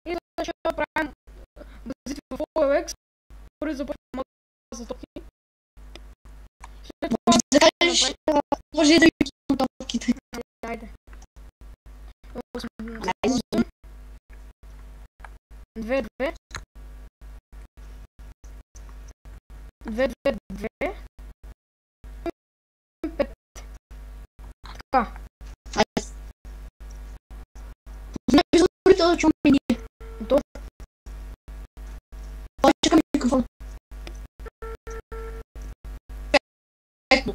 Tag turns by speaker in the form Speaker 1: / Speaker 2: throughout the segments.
Speaker 1: И ще правим базите в OLX, първи започваме за топки.
Speaker 2: Може да ги топките.
Speaker 1: Айде. 2, 2. 2, 2, 2. 5. Така.
Speaker 2: Да чуем ние.
Speaker 1: То.
Speaker 2: Чакам микрофон. Ето.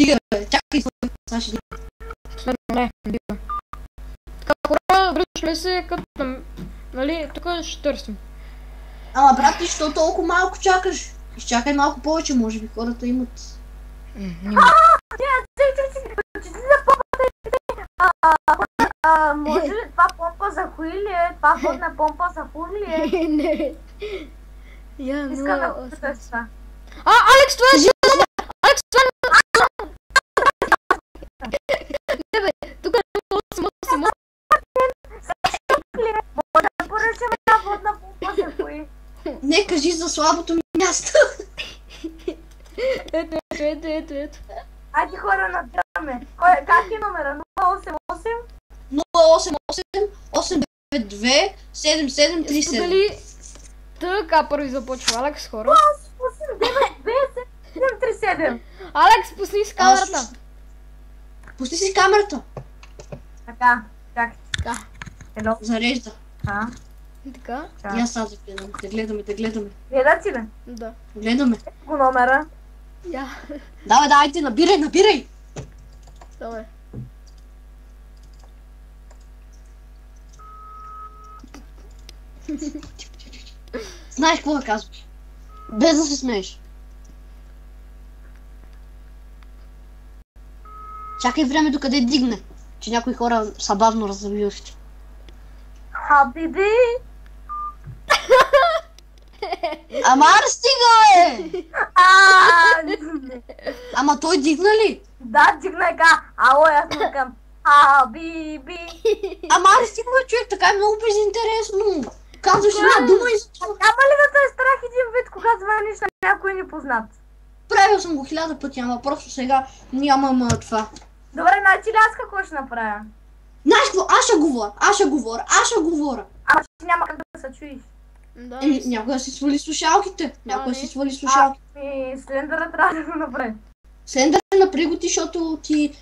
Speaker 2: Дига, чакай, сега ще дига.
Speaker 1: Не, дига. Така, хора, връщаме се, като, нали, тук ще търсим.
Speaker 2: Ама брат, ти що толкова малко чакаш? Изчакай малко повече, може би хората имат...
Speaker 3: Може ли това помпа за хуй ли е? Това водна помпа за хуй ли е?
Speaker 1: Не.
Speaker 3: Искам да го питаш това.
Speaker 1: Алекс, това е жена! Алекс, това е... Не бе, тук е 8.
Speaker 3: Може да поръчаме една водна помпа за хуй.
Speaker 2: Не, кажи за слабото ми място.
Speaker 1: Ето.
Speaker 3: Айде хора, набираме. Как е номера? 088?
Speaker 2: 088 892 7737.
Speaker 1: Сподели. Така първи започва Алекс, хора.
Speaker 3: 892 7737.
Speaker 1: Алекс, пусни си камерата.
Speaker 2: Пусти си камерата.
Speaker 3: Така, чакай.
Speaker 1: Така.
Speaker 3: Едно.
Speaker 2: Зарежда.
Speaker 1: И така.
Speaker 2: И аз сега да гледаме.
Speaker 3: Гледа си ли?
Speaker 1: Да.
Speaker 2: Гледаме.
Speaker 3: Го номера.
Speaker 1: Я.
Speaker 2: Давай, набирай.
Speaker 1: Давай.
Speaker 2: Знаеш какво да казваш? Без да се смееш. Чакай време докъде дигне, че някои хора са бавно развиващи.
Speaker 3: Хабиби!
Speaker 2: Ама стига Ама той дигна ли?
Speaker 3: Да, дигна ка. Ало, аз му към. Хабиби!
Speaker 2: Ама стига човек, така е много безинтересно. Казваш една дума и за това.
Speaker 3: Няма ли да те е страх един вид, когато звъниш на някой непознат?
Speaker 2: Правил съм го 1000 пъти, ама просто сега нямам това.
Speaker 3: Добре, значи ли аз какво ще направя?
Speaker 2: Знаеш какво? Аз ще говоря.
Speaker 3: Ама ще няма как да се чуеш.
Speaker 1: Да.
Speaker 2: Някой да си свали слушалките.
Speaker 3: Слендъра трябва да го направи.
Speaker 2: Слендър направи го ти, защото ти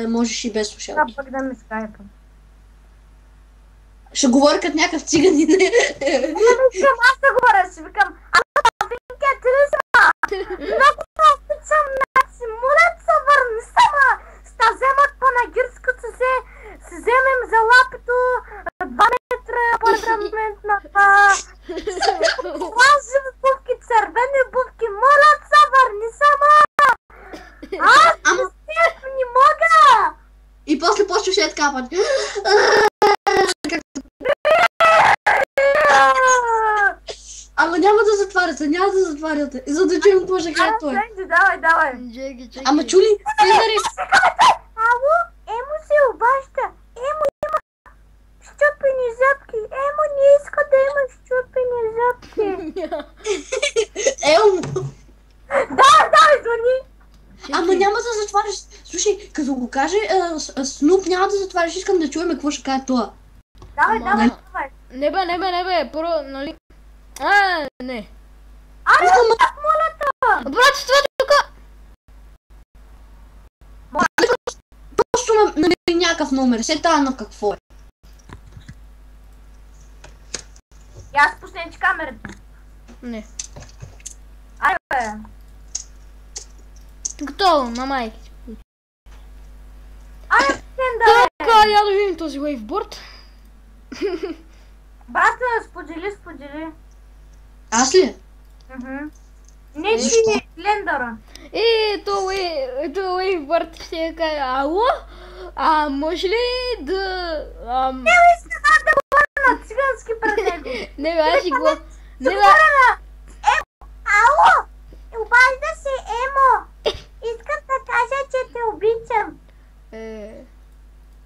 Speaker 2: можеш и без слушалки.
Speaker 3: Това пък да ми скайпа.
Speaker 2: Ще говоря като някакъв циганин.
Speaker 3: Викам, аз да говоря, ще викам. Винке, ти ли си ма? Много обичам, наци, моля се върни сама. Ста вземат панагирското се вземем за лапито 2 метра апартамент на това. Лажи бубки, червени бубки, моля се върни сама. Аз не мога.
Speaker 2: И после почваше е така път. Ама няма да затваряте, за да чуем какво ще кажа той.
Speaker 3: Давай.
Speaker 2: Ама чули?
Speaker 3: Ало, Емо се обаща. Емо има щупени зъбки. Емо не иска да има щупени зъбки.
Speaker 2: Емо.
Speaker 3: Да, звъни.
Speaker 2: Ама няма да затваряш. Слушай, като го каже Снуп, няма да затваряш, искам да чуем какво ще каже това.
Speaker 3: Давай.
Speaker 1: Не бе, първо, нали? Не.
Speaker 3: Аре, моля те.
Speaker 1: Брат, това тук.
Speaker 2: Просто намери някакъв номер, се тая на какво е.
Speaker 3: И аз пуснеш камерата.
Speaker 1: Не.
Speaker 3: Айде бе.
Speaker 1: Готово, на майки.
Speaker 3: Айде, да.
Speaker 1: Така, я да видим този вейвборд.
Speaker 3: Брат, сподели.
Speaker 2: Аз ли?
Speaker 3: Не си лендъра.
Speaker 1: То вейвборд ще каже, ало? Може ли да...
Speaker 3: Не искам да говоря на цигански пред него.
Speaker 1: Не бе, Не, бе.
Speaker 3: Ало! Обажда се, Емо! Искам да кажа, че те обичам.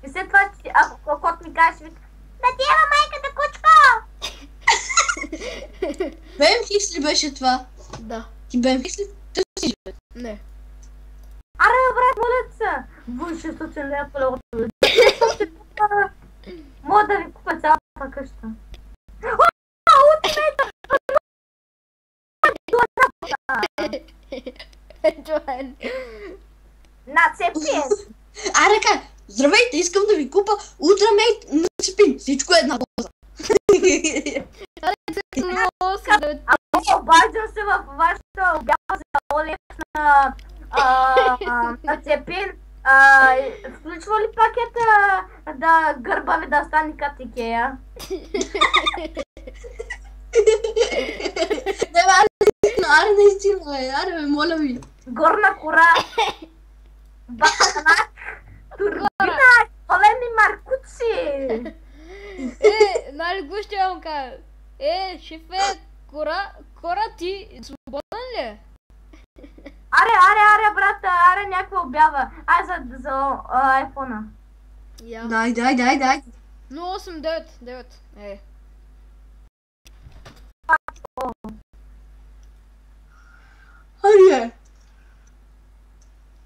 Speaker 3: И след това, ако кот ми каже, вика, да ти ема майката кучка!
Speaker 2: Бем Хикс ли беше това?
Speaker 1: Да.
Speaker 2: Ти Бем Хикс ли? Ти си живе.
Speaker 1: Не.
Speaker 3: Аре, брат, моля се! Върши 600 лева по-легото. Мога да ви купа цялата къща. Нацепин!
Speaker 2: Аре как? Здравейте, искам да ви купа Ultramate нацепин. Всичко е една боза.
Speaker 3: Обаждам се в вашата обява за Олекс на нацепин. Включва ли пакета да гърба ви да стане като Икея?
Speaker 2: Аре наистина, аре бе, моля ви.
Speaker 3: Горна кора, банак, турбина, големи маркуци.
Speaker 1: Нали го ще вам кажа? Шефе, кора ти свободен ли е?
Speaker 3: Аре, брат, аре някаква обява. Ай за айфона.
Speaker 2: Дай.
Speaker 1: 0899.
Speaker 2: Аре.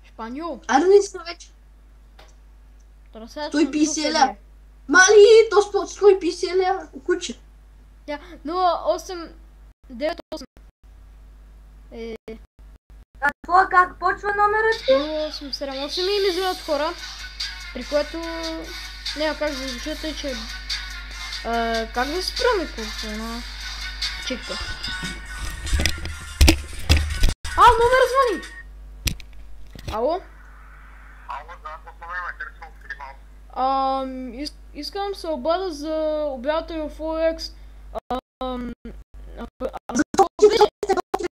Speaker 1: Шпаньол.
Speaker 2: Аре наистина вече. 150 лева. Мали, то 150 лева. Куче.
Speaker 1: 0898.
Speaker 3: Това как почва номерът ти?
Speaker 1: 0878 и ми звънят хора, при което няма как да звучат, че как да спряме курса на чикта. Номер звъни! Ало? Искам да се обада за обявата ви в OLX.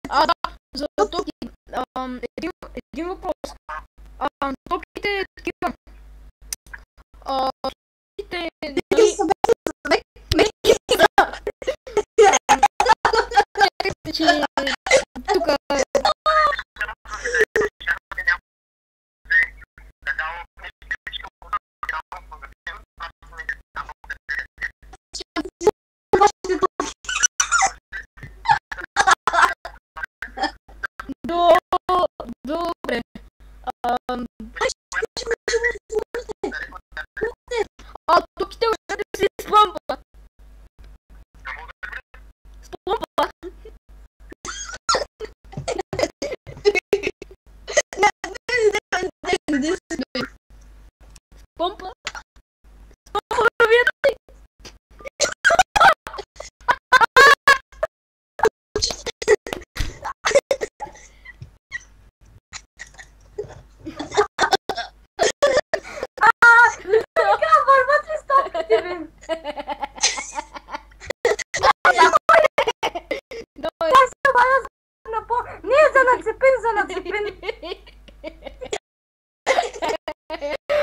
Speaker 1: Да, за токи. Един въпрос. Токите такива. Токите... Чакайте, че... Тука... Добре. Токите уедете си с лампа. С лампа. С помпа. С помпа да виете.
Speaker 3: Върват ли стопките ви? Аз се обадя на по... Не, за нацепин.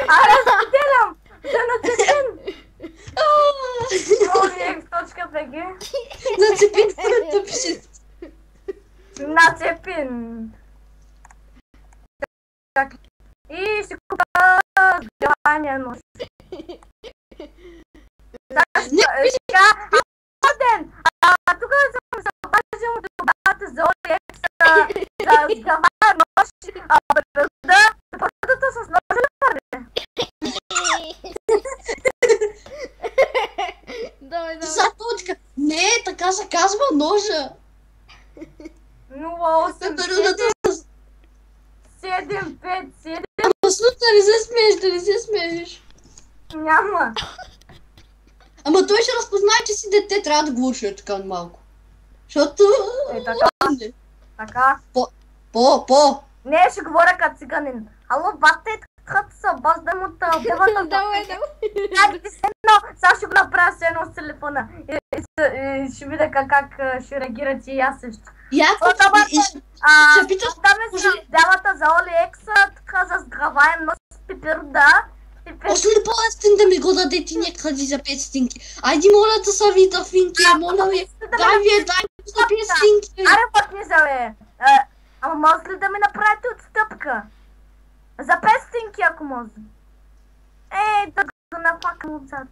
Speaker 3: Аре, споделям! За нацепин! OLX.bg
Speaker 2: Нацепин, да пише.
Speaker 3: Нацепин! И ще купа сгъвания нож. Сега, Роден! Тук съм се обаждам да обадата за OLX за сгъвания нож. Бърдата с ножа ли върне?
Speaker 1: Давай.
Speaker 2: Заточка. Не, така се казва ножа.
Speaker 3: 08 757.
Speaker 2: Да не се смееш.
Speaker 3: Няма.
Speaker 2: Ама той ще разпознае, че си дете, трябва да го учи така малко. Защото...
Speaker 3: Така.
Speaker 2: По.
Speaker 3: Не, ще говоря като циганин. Ало, бате, като се обаждам от девата.
Speaker 1: Давай.
Speaker 3: Сега ще го направя с едно с телефона. И ще видя как ще реагират и аз също. Там е с девата за OLX, така за сграваем нос пипер, да.
Speaker 2: Още ли по-естен да ми го даде ти някъде за 5 стинки? Айди, моля да са ви да финки, моля ви. Дай да пие свинки.
Speaker 3: Аре пък не зале. Ама може ли да ми направите отстъпка? За 5 стинки, ако може. Да го напакам отзад.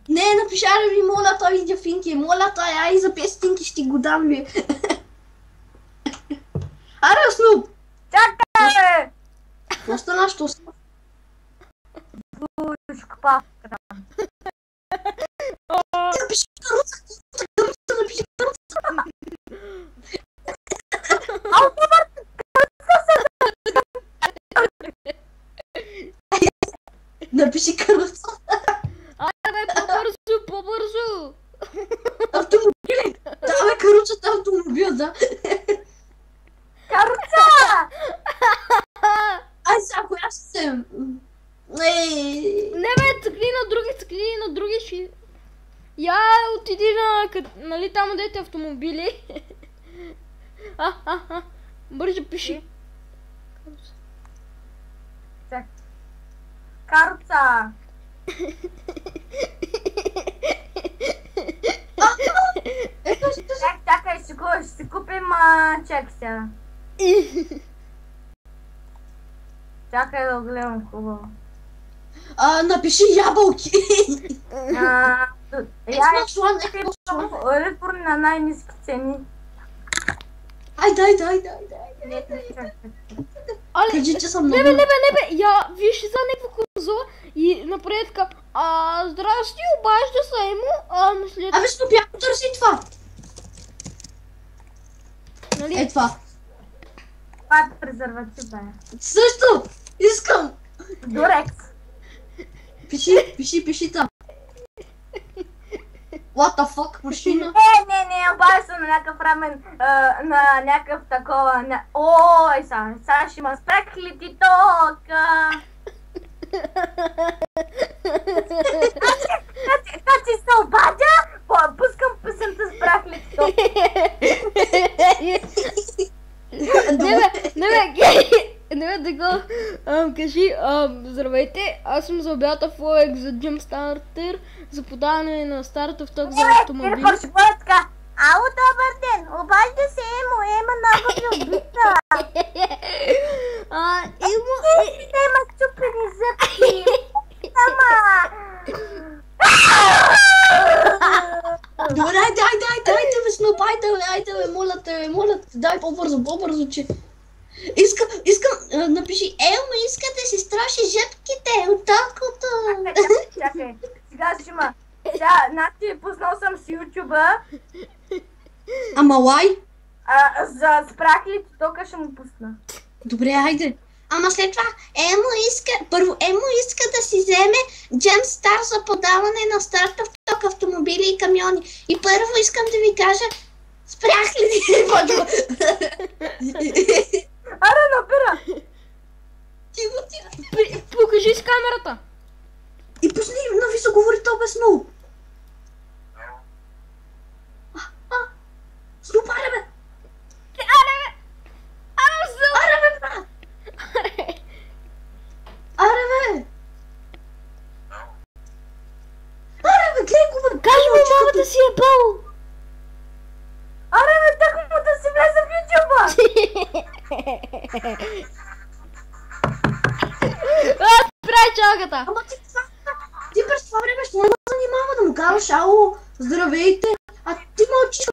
Speaker 2: Не, напиши, аре ви моля, той иде финки. Моля, той, ай за 5 стинки ще го дам ви. Аре, Снуп!
Speaker 3: Чакай!
Speaker 2: Какво стана, що стана?
Speaker 3: Слушка папката.
Speaker 2: Напиши каруца, напиши каруца. Напиши каруца.
Speaker 1: Дай по-бързо!
Speaker 2: Автомобили! Давай каруцата автомобил, да.
Speaker 3: Каруца!
Speaker 2: Ай, сега коя ще съм?
Speaker 1: Не бе, цъкни на други ще... Я отиди на... Нали там дете автомобили? Бърже пиши.
Speaker 3: Каруца! Чакай, ще си купим чек сега. Чакай да гледам хубаво.
Speaker 2: Напиши ябълки.
Speaker 3: Ритор на най-низки цени.
Speaker 2: Ай, дай.
Speaker 1: Але,
Speaker 2: Кажи, че съм много...
Speaker 1: не бе, я виж за някаква коза и направи така. Здрасти, обажда се му, след...
Speaker 2: Абе, Снупи, ако търси това.
Speaker 1: Нали?
Speaker 2: Това.
Speaker 3: Това е презерватив, бе.
Speaker 2: Също! Искам!
Speaker 3: Дурекс.
Speaker 2: Пиши там. What the fuck, машина?
Speaker 3: Не, обажда се на някакъв рамен, на някакъв такова, ой, сега ще има спрекли ти тока. Значи се обадя, пускам песента с спрекли ти тока.
Speaker 1: Не бе, да го кажи, здравейте, аз съм за обята в ОЕК за Jumpstarter, за подаване на стартов ток за автомобили.
Speaker 3: Не, ще бъде така. Ало, добър ден, обажда се Ема много любита. Има чупени зъбки.
Speaker 2: Добре, дайте бе, Снуп, айде, моля те, дай по-бързо, че... Искам, напиши, Елма иска да си страши жъпките от такото.
Speaker 3: Чакай, сега ще има. Сега, значи, пуснал съм с YouTube-а.
Speaker 2: Ама лай?
Speaker 3: За спрахли тока ще му пусна.
Speaker 2: Добре, айде. Ама след това, първо Емо иска да си вземе Jumpstar за подаване на стартов ток, автомобили и камиони. И първо искам да ви кажа, спрях ли ти?
Speaker 3: Аре, набира!
Speaker 2: Тихо.
Speaker 1: Покажи с камерата.
Speaker 2: И пусни на висоговори то без Снуп. Снуп, аре бе! Аре бе, гледай го бе!
Speaker 1: Кажи му мамата си е бал.
Speaker 3: Аре, бе, так му да си влезе в YouTube-а!
Speaker 1: Спрай чалката.
Speaker 2: Ама ти през това време ще ме занимава да му казваш, ало, здравейте,